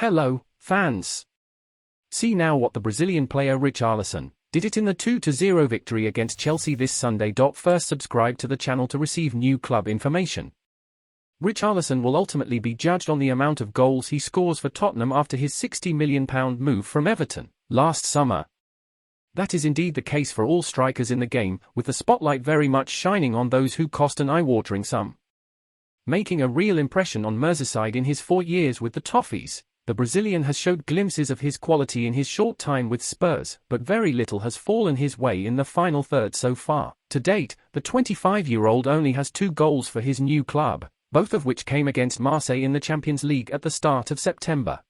Hello, fans. See now what the Brazilian player Richarlison did it in the 2-0 victory against Chelsea this Sunday. First, subscribe to the channel to receive new club information. Richarlison will ultimately be judged on the amount of goals he scores for Tottenham after his £60 million move from Everton last summer. That is indeed the case for all strikers in the game, with the spotlight very much shining on those who cost an eye-watering sum. Making a real impression on Merseyside in his 4 years with the Toffees, the Brazilian has showed glimpses of his quality in his short time with Spurs, but very little has fallen his way in the final third so far. To date, the 25-year-old only has 2 goals for his new club, both of which came against Marseille in the Champions League at the start of September.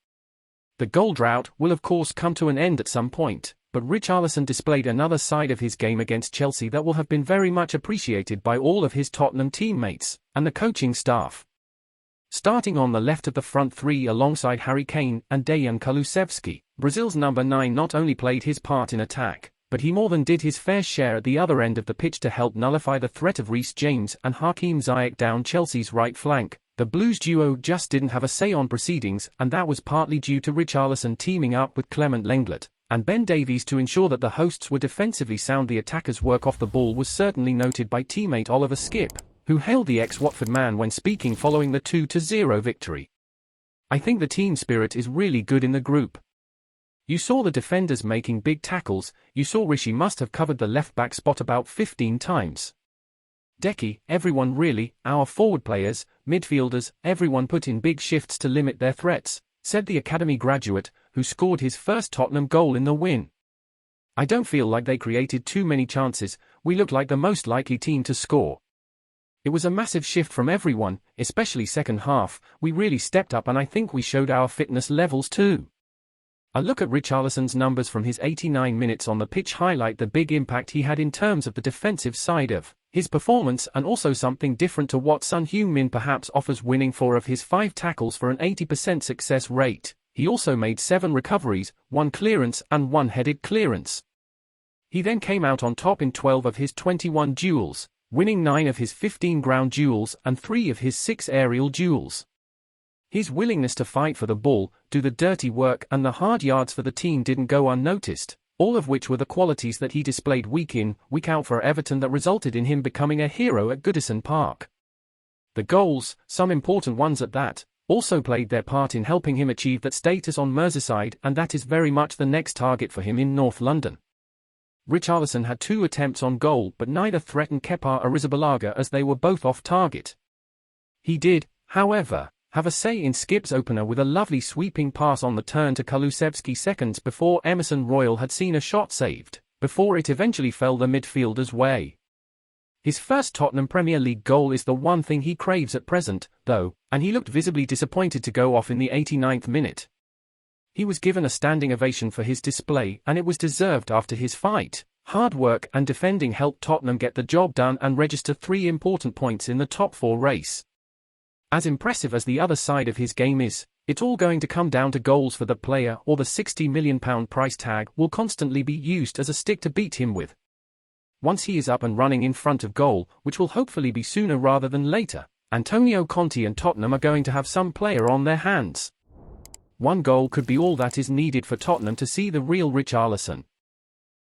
The goal drought will of course come to an end at some point, but Richarlison displayed another side of his game against Chelsea that will have been very much appreciated by all of his Tottenham teammates and the coaching staff. Starting on the left of the front three alongside Harry Kane and Dejan Kulusevski, Brazil's number 9 not only played his part in attack, but he more than did his fair share at the other end of the pitch to help nullify the threat of Reece James and Hakim Ziyech down Chelsea's right flank. The Blues duo just didn't have a say on proceedings, and that was partly due to Richarlison teaming up with Clement Lenglet and Ben Davies to ensure that the hosts were defensively sound. The attackers' work off the ball was certainly noted by teammate Oliver Skipp, who hailed the ex-Watford man when speaking following the 2-0 victory. "I think the team spirit is really good in the group. You saw the defenders making big tackles, you saw Rishi must have covered the left-back spot about 15 times. Decky, everyone really, our forward players, midfielders, everyone put in big shifts to limit their threats," said the academy graduate, who scored his first Tottenham goal in the win. "I don't feel like they created too many chances, we looked like the most likely team to score. It was a massive shift from everyone, especially second half, we really stepped up and I think we showed our fitness levels too." A look at Richarlison's numbers from his 89 minutes on the pitch highlight the big impact he had in terms of the defensive side of his performance, and also something different to what Son Heung-min perhaps offers, winning 4 of his 5 tackles for an 80% success rate. He also made 7 recoveries, 1 clearance and 1 headed clearance. He then came out on top in 12 of his 21 duels, winning 9 of his 15 ground duels and 3 of his 6 aerial duels. His willingness to fight for the ball, do the dirty work and the hard yards for the team didn't go unnoticed, all of which were the qualities that he displayed week in, week out for Everton that resulted in him becoming a hero at Goodison Park. The goals, some important ones at that, also played their part in helping him achieve that status on Merseyside, and that is very much the next target for him in North London. Richarlison had 2 attempts on goal, but neither threatened Kepa Arrizabalaga as they were both off target. He did, however, have a say in Skipp's opener with a lovely sweeping pass on the turn to Kulusevski seconds before Emerson Royal had seen a shot saved, before it eventually fell the midfielder's way. His first Tottenham Premier League goal is the one thing he craves at present, though, and he looked visibly disappointed to go off in the 89th minute. He was given a standing ovation for his display, and it was deserved after his fight. Hard work and defending helped Tottenham get the job done and register 3 important points in the top 4 race. As impressive as the other side of his game is, it's all going to come down to goals for the player, or the £60 million price tag will constantly be used as a stick to beat him with. Once he is up and running in front of goal, which will hopefully be sooner rather than later, Antonio Conte and Tottenham are going to have some player on their hands. 1 goal could be all that is needed for Tottenham to see the real Richarlison